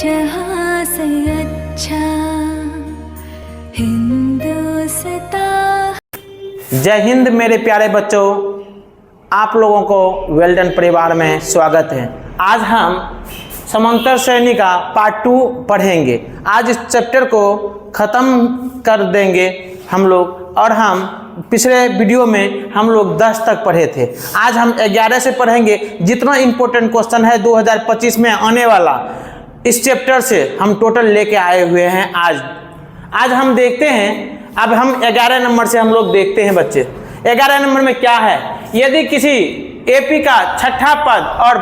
जहां से अच्छा हिंदुस्तान। जय हिंद मेरे प्यारे बच्चों, आप लोगों को वेल्डन परिवार में स्वागत है। आज हम समांतर श्रेणी का पार्ट 2 पढ़ेंगे। आज इस चैप्टर को ख़त्म कर देंगे हम लोग, और हम पिछले वीडियो में हम लोग 10 तक पढ़े थे। आज हम 11 से पढ़ेंगे। जितना इम्पोर्टेंट क्वेश्चन है 2025 में आने वाला, इस चैप्टर से हम टोटल लेके आए हुए हैं। आज हम देखते हैं। अब हम 11 नंबर से हम लोग देखते हैं बच्चे। 11 नंबर में क्या है? यदि किसी एपी का छठा पद और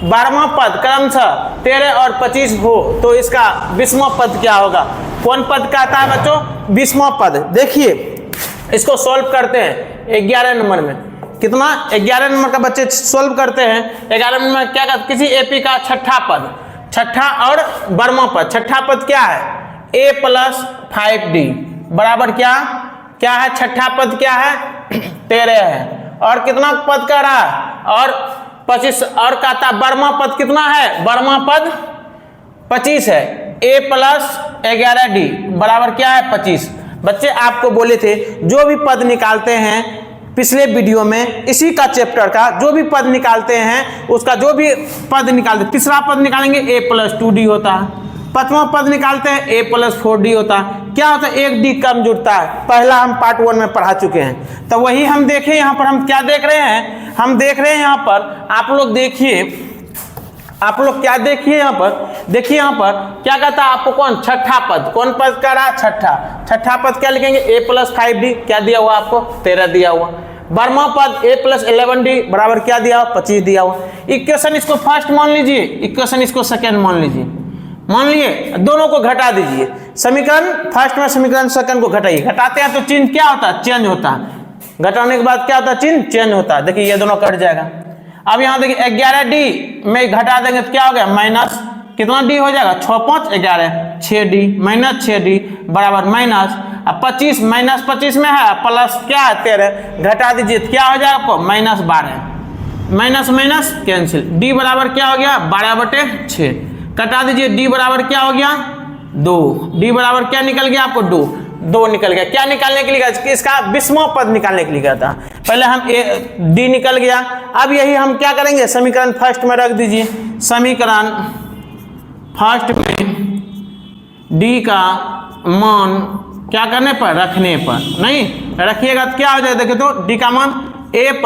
12वां पद क्रमशः 13 और 25 हो तो इसका 20वां पद क्या होगा? कौन पद का आता है बच्चों? 20वां पद। देखिए इसको सॉल्व करते हैं 11 नंबर में। कितना? 11 नंबर का बच्चे सॉल्व करते हैं। 11 नंबर में क्या कहते? किसी एपी का छठा पद, छठा और 12वां पद। छठा पद क्या है? a + 5d बराबर क्या है? छठा पद क्या है? 13 है। और कितना पद कह रहा है? और 25। और कहता 12वां पद कितना है? 12वां पद 25 है। a + 11d बराबर क्या है? 25। बच्चे आपको बोले थे जो भी पद निकालते हैं पिछले वीडियो में, इसी का चैप्टर का जो भी पद निकालते हैं, उसका जो भी पद निकालते, तीसरा पद निकालेंगे a + 2d होता है। 5वां पद निकालते हैं a + 4d होता है। क्या होता है? 1d कम जुड़ता है। पहला हम पार्ट 1 में पढ़ा चुके हैं। तो वही हम देखें यहाँ पर। हम क्या देख रहे हैं? हम देख रहे हैं यहाँ पर, आप लोग देखिए, आप लोग क्या देखिए यहाँ पर, देखिए यहाँ पर क्या कहता है आपको? कौन? छठा पद। कौन पद कह रहा है? छठा पद क्या लिखेंगे? a + 5d क्या दिया हुआ आपको? 13 दिया हुआ। 12वां पद a + 11d बराबर क्या दिया हुआ? 25 दिया हुआ। इक्वेशन इसको फर्स्ट मान लीजिए, इक्वेशन इसको सेकंड मान लीजिए। मान लिए, दोनों को घटा दीजिए। समीकरण फर्स्ट में समीकरण सेकंड को घटाइए। घटाते हैं तो चिन्ह क्या होता है? चेंज होता है। घटाने के बाद क्या होता है? चिन्ह चेंज होता है। देखिए ये दोनों कट जाएगा। अब यहाँ देखिए 11d में घटा देंगे तो क्या हो गया? माइनस कितना d हो जाएगा? 6 × 5 = 11, 6d - 6d बराबर माइनस। अब 25 - 25 में है, प्लस क्या है? 13 घटा दीजिए तो क्या हो जाएगा आपको? -12। Minus cancel. d बराबर क्या हो गया? 12/6। कटा दीजिए, d बराबर क्या हो गया? 2। d बराबर क्या निकल गया आपको? 2 निकल गया। क्या निकालने के लिए? इसका 20वां पद निकालने के लिए गया था। पहले हम d निकल गया। अब यही हम क्या करेंगे? समीकरण फर्स्ट में रख दीजिए। समीकरण फर्स्ट में d का मान क्या करने पर? रखने पर। नहीं रखिएगा तो क्या हो जाएगा? देखिए तो d का मान a +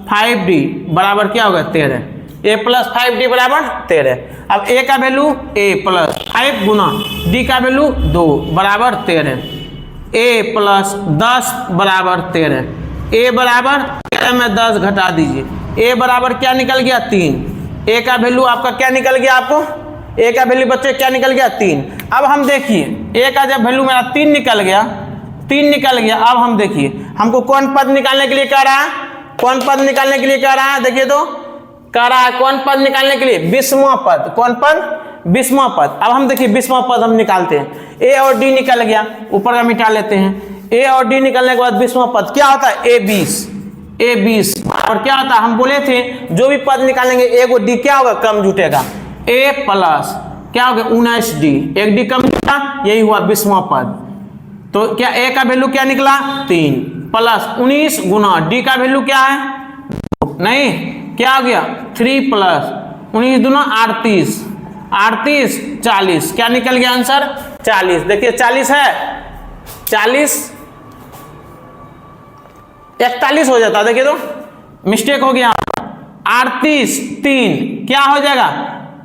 5d बराबर क्या होगा? 13। a + 5d बराबर 13। अब a का वैल्यू a + 5 गुना d का वैल्यू 2 बराबर 13। a + 10 बराबर 13। a बराबर 13 में 10 घटा दीजिए। a बराबर क्या निकल गया? 3। a का वैल्यू आपका क्या निकल गया? आपको a का वैल्यू बच्चे क्या निकल गया? 3। अब हम देखिए a का जब वैल्यू मेरा 3 निकल गया, 3 निकल गया। अब हम देखिए हमको कौन पद निकालने के लिए कह रहा है? कौन पद निकालने के लिए कह रहा है? देखिए तो कह रहा है कौन पद निकालने के लिए? 20वां पद। कौन पद? 20वां पद। अब हम देखिए 20वां पद हम निकालते हैं। a और d निकल गया, ऊपर का मिटा लेते हैं। a और d निकलने के बाद 20वां पद क्या होता है? a 20 और क्या होता है? हम बोले थे जो भी पद निकालेंगे a को d क्या होगा? कम जुटेगा। a + क्या हो गया? 19d, 1d कम जुटा, यही हुआ 20वां पद। तो क्या a का वैल्यू क्या निकला? 3 प्लस 19 गुना d का वैल्यू क्या है? नहीं क्या हो गया? 3 + 19 दूना 38, 40। क्या निकल गया आंसर? 40। देखिए 40 है, 40 41 हो जाता। देखिए तो मिस्टेक हो गया। 38 3 क्या हो जाएगा?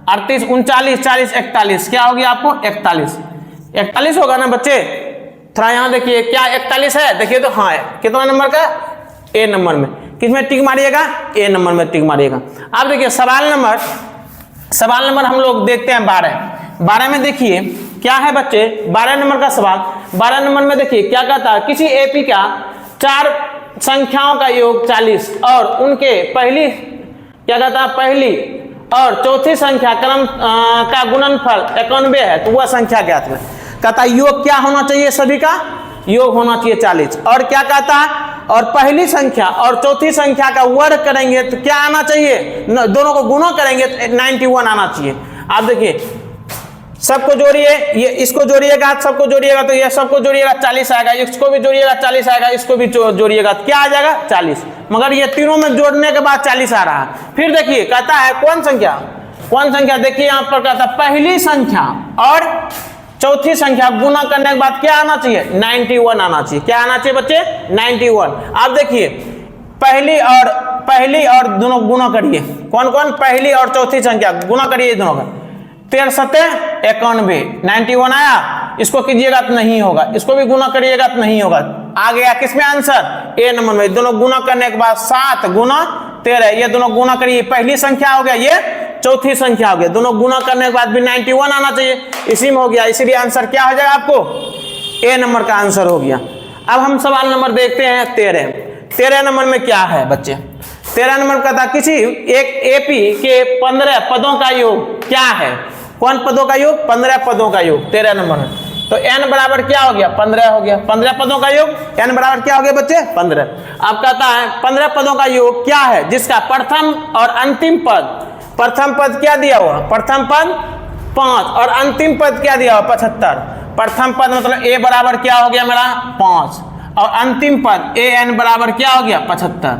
38 39 40 41 क्या हो गया आपको? 41 होगा ना बच्चे? थोड़ा यहाँ देखिए क्या 41 है? देखिए तो हाँ है। कितना नंबर का? a नंबर में। किसमें टिक मारिएगा? a नंबर में टिक मारिएगा। अब देखिए सवाल नंबर हम लोग देखते हैं 12 में। देखिए क्या है बच्चे? 12 नंबर का सवाल। 12 नंबर में देखिए क्या कहता है? किसी एपी का 4 संख्याओं का योग 40 और उनके पहली क्या कहता है? पहली और चौथी संख्या क्रम का गुणनफल 91 है तो वह संख्या ज्ञात है। कहता है योग क्या होना चाहिए? सभी का योग होना चाहिए 40। और क्या कहता है? और पहली संख्या और चौथी संख्या का वर्ग करेंगे तो क्या आना चाहिए? दोनों को गुणा करेंगे तो 91 आना चाहिए। आप देखिए सबको जोड़िए, ये इसको जोड़िएगा, सबको जोड़िएगा तो ये सबको जोड़िएगा 40 आएगा, इसको भी जोड़िएगा 40 आएगा, इसको भी जोड़िएगा क्या आ जाएगा 40। मगर ये तीनों में जोड़ने के बाद 40 आ रहा है। फिर देखिए कहता है कौन संख्या, देखिए यहाँ पर कहता है पहली संख्या और चौथी संख्या गुना करने के बाद क्या आना चाहिए 91 आना चाहिए। क्या आना चाहिए बच्चे 91। आप देखिए पहली और दोनों गुना करिए, कौन पहली और चौथी संख्या गुना करिए दोनों का, 13 7 91 91 आया। इसको कीजिएगा तो नहीं होगा, इसको भी गुना करिएगा तो नहीं होगा। आ गया किसमें आंसर ए नंबर में। दोनों गुना करने के बाद 7 गुना 13, ये दोनों गुना करिए, पहली संख्या हो गया, ये चौथी संख्या हो गया। दोनों गुना करने के बाद भी 91 आना चाहिए, इसी में हो गया, इसीलिए आंसर क्या हो जाएगा आपको ए नंबर का आंसर हो गया। अब हम सवाल नंबर देखते हैं 13 नंबर में क्या है बच्चे। 13 नंबर का था किसी एक एपी के 15 पदों का योग क्या है। कौन पदों का योग 15 पदों का योग 13 नंबर में। तो n बराबर क्या हो गया 15 हो गया, 15 पदों का योग n बराबर क्या हो गया बच्चे 15। अब कहता है 15 पदों का योग क्या है जिसका प्रथम और अंतिम पद, प्रथम पद क्या दिया हुआ, प्रथम पद 5 और अंतिम पद क्या दिया हुआ 75। प्रथम पद मतलब a बराबर क्या हो गया मेरा 5 और अंतिम पद an बराबर क्या हो गया 75।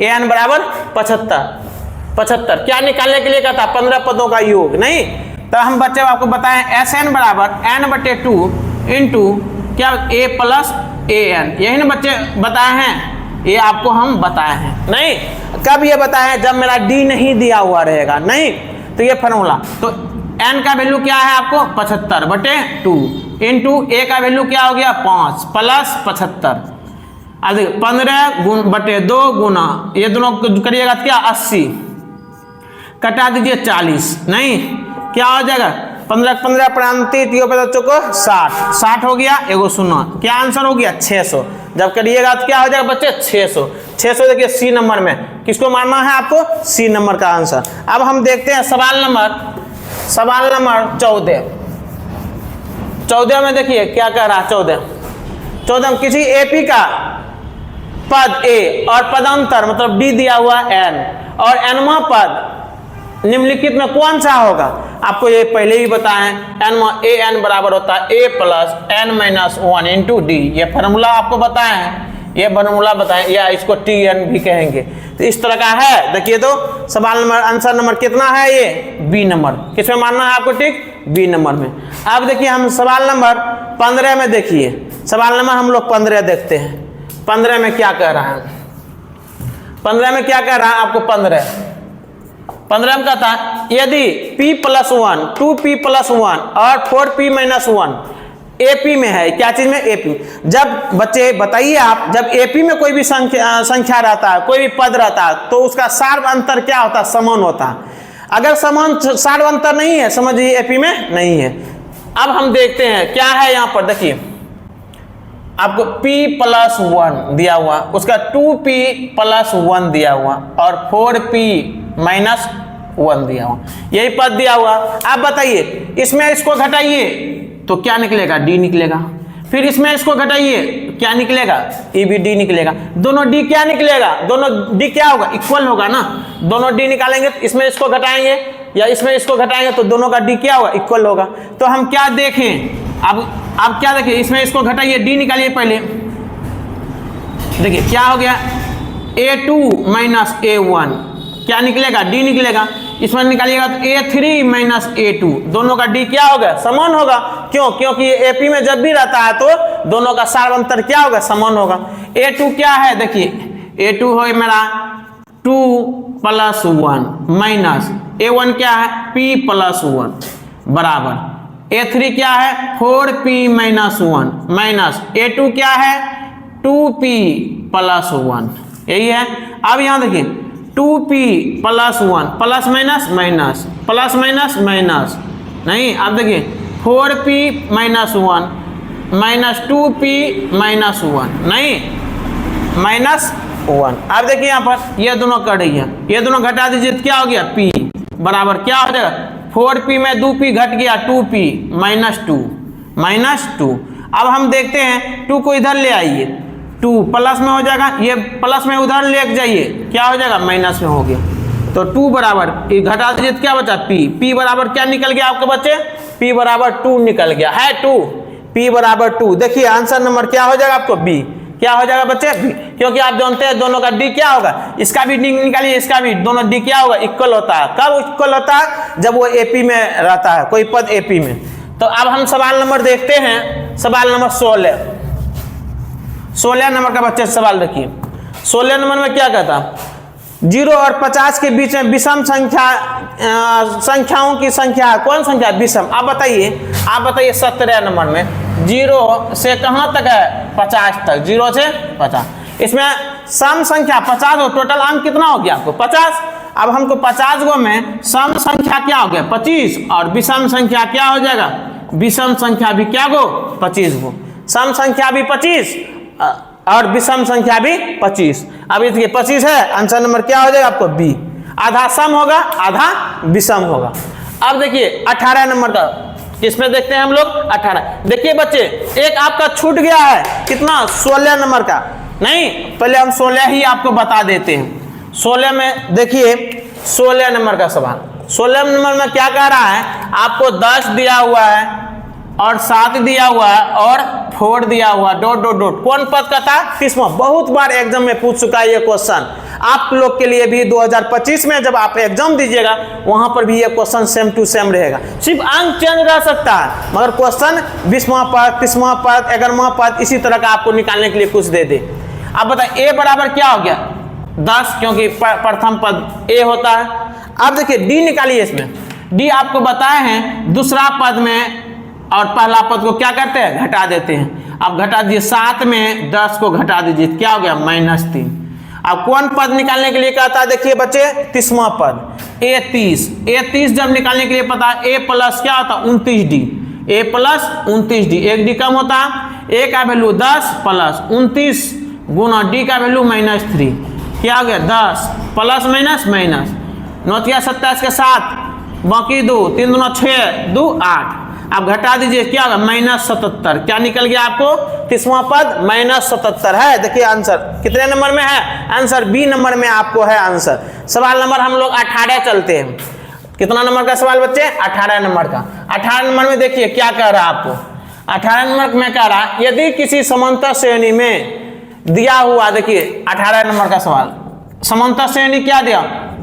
an बराबर 75 क्या निकालने के लिए कहता 15 पदों का योग नहीं। तो हम बच्चे आपको बताएं Sn बराबर n/2 इंटू क्या a प्लस an, यही ना बच्चे बताए हैं, ये आपको हम बताए हैं नहीं। कब ये बताए हैं जब मेरा d नहीं दिया हुआ रहेगा नहीं। तो ये फॉर्मूला, तो n का वैल्यू क्या है आपको 75/2 इंटू a का वैल्यू क्या हो गया 5 प्लस 75। 15/2 गुना ये दोनों करिएगा क्या 80, कटा दीजिए 40 नहीं, क्या हो जाएगा 15 प्रांति 60 हो गया, एगो सुना क्या आंसर हो गया 600। जब करिएगा तो क्या हो जाएगा बच्चे 600 देखिए सी नंबर में किसको मानना है आपको सी नंबर का आंसर। अब हम देखते हैं सवाल नंबर 14 में देखिए क्या कह रहा है 14 में किसी एपी का पद ए और पदांतर मतलब डी दिया हुआ n और nवां पद निम्नलिखित में कौन सा होगा। आपको ये पहले ही बताएं an बराबर होता है a plus n-1 into D, ये फार्मूला आपको बताए हैं, ये फार्मूला बताएं या इसको tn भी कहेंगे। तो इस तरह का है। देखिए तो सवाल नंबर आंसर नंबर कितना है ये बी नंबर, किसमें मानना है आपको टिक बी नंबर में। अब देखिए हम सवाल नंबर 15 में देखिए, सवाल नंबर हम लोग 15 देखते हैं। 15 में क्या कह रहा है, 15 में क्या कह रहा है आपको 15 में कहता है यदि p+1 2p+1 और 4p-1 एपी में है, क्या चीज में एपी। जब बच्चे बताइए आप जब एपी में कोई भी संख्या रहता है, कोई भी पद रहता है तो उसका सार अंतर क्या होता है समान होता है। अगर समान सार अंतर नहीं है समझिए एपी में नहीं है। अब हम देखते हैं क्या है यहाँ पर, देखिए आपको p+1 दिया हुआ, उसका 2p+1 दिया हुआ और 4p-1 दिया हुआ, यही पद दिया हुआ। आप बताइए इसमें इसको घटाइए तो क्या निकलेगा d निकलेगा, फिर इसमें इसको घटाइए क्या निकलेगा ये भी d निकलेगा। दोनों d क्या निकलेगा, दोनों d क्या होगा इक्वल होगा ना। दोनों d निकालेंगे तो इसमें इसको घटाएंगे या इसमें इसको घटाएंगे तो दोनों का d क्या होगा इक्वल होगा। तो हम क्या देखें अब क्या देखिए इसमें इसको घटाइए d निकालिए पहले, देखिए क्या हो गया a2 - a1 क्या निकलेगा d निकलेगा। इसमें निकालिएगा तो a3 - a2 दोनों का d क्या होगा समान होगा। क्यों, क्योंकि ये एपी में जब भी रहता है तो दोनों का सार अंतर क्या होगा समान होगा। a2 क्या है देखिए a2 हो मेरा 2+1 माइनस a1 क्या है p+1 बराबर a3 क्या है 4p-1 माइनस a2 क्या है 2p+1 यही है। अब यहाँ देखिए 2p+1 प्लस माइनस माइनस नहीं। अब देखिए 4p-1 माइनस 2p-1 नहीं -1। अब देखिए यहाँ पर ये दोनों कट रही है, ये दोनों घटा दीजिए तो क्या हो गया p बराबर क्या हो जाएगा 4p में 2p घट गया 2p -2। अब हम देखते हैं 2 को इधर ले आइए 2 प्लस में हो जाएगा, ये प्लस में उधर ले जाइए क्या हो जाएगा माइनस में हो गया। तो 2 बराबर घटा दीजिए तो क्या बचा p बराबर क्या निकल गया आपके बच्चे P बराबर 2 निकल गया है 2, P बराबर 2। देखिए आंसर नंबर क्या हो जाएगा आपको बी, क्या हो जाएगा बच्चे बी, क्योंकि आप जानते हैं दोनों का डी क्या होगा, इसका भी डी निकालिए इसका भी, दोनों डी क्या होगा इक्वल होता है। कब इक्वल होता है, जब वो एपी में रहता है, कोई पद एपी में। तो अब हम सवाल नंबर देखते हैं, सवाल नंबर 16 नंबर का बच्चे सवाल देखिए। 16 नंबर में क्या कहता, 0 और 50 के बीच में विषम संख्याओं की संख्या, कौन संख्या विषम, आप बताइए 17 नंबर में 0 से कहां तक है 50 तक, 0 से 50, इसमें सम संख्या 50 हो, टोटल अंक कितना हो गया आपको 50। अब हमको 50 गो में सम संख्या क्या हो गया 25 और विषम संख्या क्या हो जाएगा, विषम संख्या भी क्या गो 25 गो, सम संख्या भी 25 और विषम संख्या भी 25। अब इसके 25 है, आंसर नंबर क्या हो जाएगा आपको बी, आधा सम होगा आधा विषम होगा। अब देखिए 18 नंबर का, किसमें देखते हैं हम लोग 18। देखिए बच्चे एक आपका छूट गया है, कितना 16 नंबर का, नहीं पहले हम 16 ही आपको बता देते हैं। 16 में देखिए 16 नंबर का सवाल, 16 नंबर में क्या कह रहा है, आपको 10 दिया हुआ है और 7 दिया हुआ है और 4 दिया हुआ, डॉट डॉट डॉट, कौन पद का था 30वां। बहुत बार एग्जाम में पूछ चुका है ये क्वेश्चन, आप लोग के लिए भी 2025 में जब आप एग्जाम दीजिएगा वहां पर भी ये क्वेश्चन सेम टू सेम रहेगा, सिर्फ अंक चेंज रह सकता है, मगर क्वेश्चन 20वां पद 30वां पद 11वां पद इसी तरह का आपको निकालने के लिए कुछ दे दे। आप बताइए ए बराबर क्या हो गया 10, क्योंकि प्रथम पद ए होता है। अब देखिए डी निकालिए, इसमें डी आपको बताए हैं दूसरा पद में और पहला पद को क्या करते हैं घटा देते हैं। अब घटा दीजिए 7 में 10 को घटा दीजिए, क्या हो गया -3। अब कौन पद निकालने के लिए कहता है, देखिए बच्चे 30वां पद A30 जब निकालने के लिए पता है A प्लस क्या होता है 29D, A प्लस 29D, एक डी कम होता है, A का वैल्यू 10 प्लस 29 गुना D का वैल्यू -3, क्या हो गया 10 प्लस माइनस माइनस, 9 27 के 7 बाकी 2 3 दूना 6 2 8। अब घटा दीजिए क्या होगा -77, क्या निकल गया आपको 30वां पद -77 है। देखिए आंसर कितने नंबर में है, आंसर बी नंबर में आपको है आंसर। सवाल नंबर हम लोग 18 चलते हैं, कितना नंबर का सवाल बच्चे 18 नंबर का। 18 नंबर में देखिए क्या कह रहा है आपको, 18 नंबर में कह रहा है यदि किसी समांतर श्रेणी में दिया हुआ, देखिए 18 नंबर का सवाल, समांतर श्रेणी क्या दिया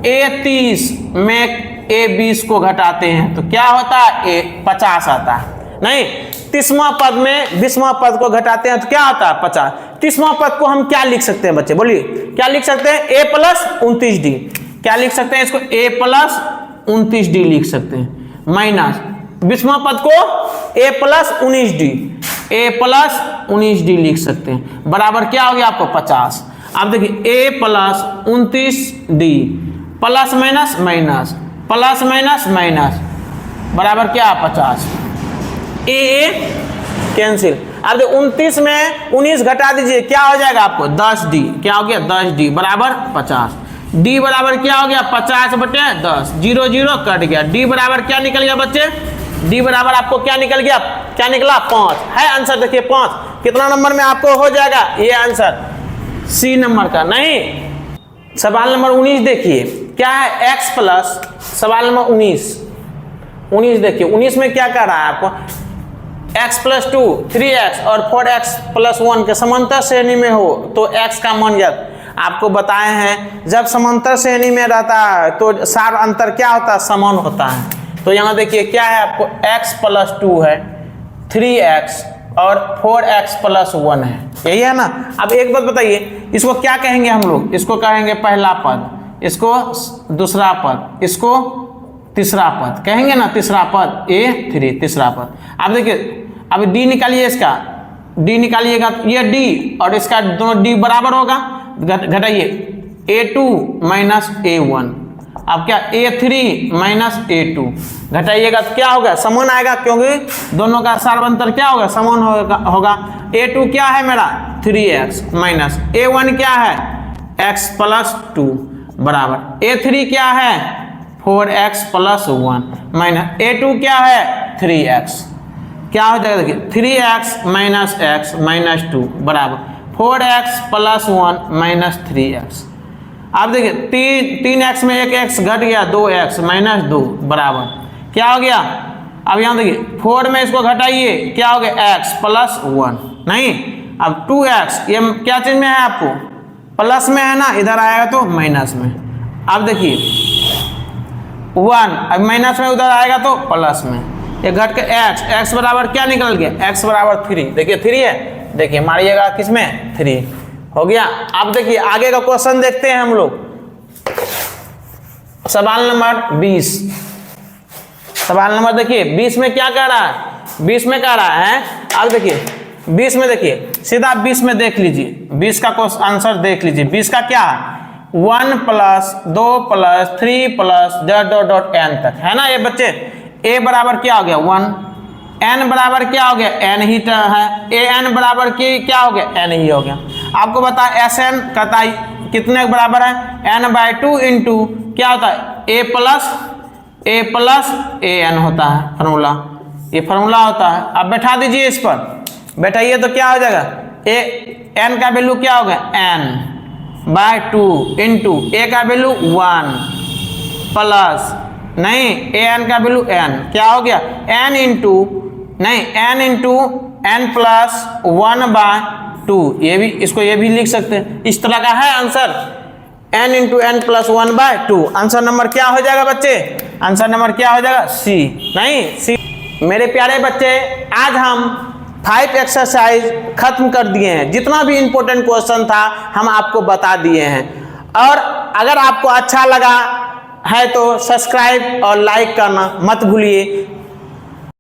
A30 में A20 को घटाते हैं तो क्या होता है A50 आता है, नहीं 30वां पद में 20वां पद को घटाते हैं तो क्या होता है 50। 30वां पद को हम क्या लिख सकते हैं बच्चे, बोलिए क्या लिख सकते हैं A प्लस 29D, क्या लिख सकते हैं इसको A प्लस 29D लिख सकते हैं, माइनस 20वां पद को A प्लस 19D लिख सकते हैं, बराबर क्या हो गया आपको 50। अब देखिए A plus 29D plus minus minus plus minus minus बराबर क्या 50, ए कैंसिल। अब 29 में 19 घटा दीजिए क्या हो जाएगा आपको 10D, क्या हो गया 10D बराबर 50, D बराबर क्या हो गया 50/10, 0 0 कट गया, D बराबर क्या निकल गया बच्चे, D बराबर आपको क्या निकल गया, क्या निकला 5 है आंसर। देखिए 5 कितना नंबर में आपको हो जाएगा ये आंसर सी नंबर का। नहीं सवाल नंबर 19 देखिए क्या है x प्लस, सवाल नंबर 19 देखिए 19 में क्या कह रहा है आपको, x प्लस 2 3x और 4x प्लस 1 के समांतर श्रेणी में हो तो x का मान ज्ञात। आपको बताए हैं जब समांतर श्रेणी में रहता है तो सार अंतर क्या होता है समान होता है। तो यहाँ देखिए क्या है आपको x प्लस 2 है 3x और 4x प्लस 1 है, यही है ना। अब एक बात बताइए इसको क्या कहेंगे हम लोग, इसको कहेंगे पहला पद, इसको दूसरा पद, इसको तीसरा पद कहेंगे ना, तीसरा पद A3 तीसरा पद। अब देखिए अब D निकालिए, इसका D निकालिएगा ये D और इसका दोनों D बराबर होगा, घटाइए A2 माइनस A1, अब क्या A3 माइनस A2 घटाइएगा तो क्या होगा समान आएगा, क्योंकि दोनों का सार्वंतर क्या होगा समान होगा। A2 क्या है मेरा 3x माइनस A1 क्या है x प्लस 2 बराबर A3 क्या है 4x प्लस 1 माइनस A2 क्या है 3x, क्या हो जाएगा देखिए 3x माइनस x माइनस 2 बराबर 4x प्लस 1 माइनस 3x। अब देखिए 3x में एक x घट गया 2x माइनस 2 बराबर क्या हो गया अब यहाँ देखिए 4 में इसको घटाइए, क्या हो गया x प्लस 1, नहीं अब 2x, ये क्या चीज में है आपको प्लस में है ना, इधर आएगा तो माइनस में। अब देखिए 1, अब माइनस में उधर आएगा तो प्लस में, ये घट के x बराबर क्या निकल गया, x बराबर 3, देखिए 3 है, देखिए मारिएगा किसमें 3 हो गया। अब देखिए आगे का क्वेश्चन देखते हैं हम लोग, सवाल नंबर 20। सवाल नंबर देखिए 20 में क्या कह रहा है, 20 में कह रहा है, अब देखिए 20 में देखिए सीधा 20 में देख लीजिए, 20 का आंसर देख लीजिए। 20 का क्या है 1 plus 2 plus 3 plus dot n तक है ना ये बच्चे। a बराबर क्या हो गया 1, n बराबर क्या हो गया n ही है, a n बराबर की क्या हो गया n ही हो गया। आपको बता एस एन कहता है कितने के बराबर है n/2 इंटू क्या होता है a प्लस a n होता है फार्मूला, ये फार्मूला होता है। अब बैठा दीजिए इस पर, बैठाइए तो क्या हो जाएगा n का वैल्यू क्या हो गया n/2 इंटू a का वैल्यू 1 प्लस नहीं an का वैल्यू n क्या हो गया n इंटू नहीं n इंटू n प्लस 1/2, ये भी इसको ये भी लिख सकते हैं, इस तरह का है answer n into n plus 1/2। Answer number क्या हो जाएगा बच्चे, आंसर नंबर क्या हो जाएगा सी, नहीं सी। मेरे प्यारे बच्चे आज हम 5 एक्सरसाइज खत्म कर दिए हैं, जितना भी इंपॉर्टेंट क्वेश्चन था हम आपको बता दिए हैं। और अगर आपको अच्छा लगा है तो सब्सक्राइब और लाइक करना मत भूलिए,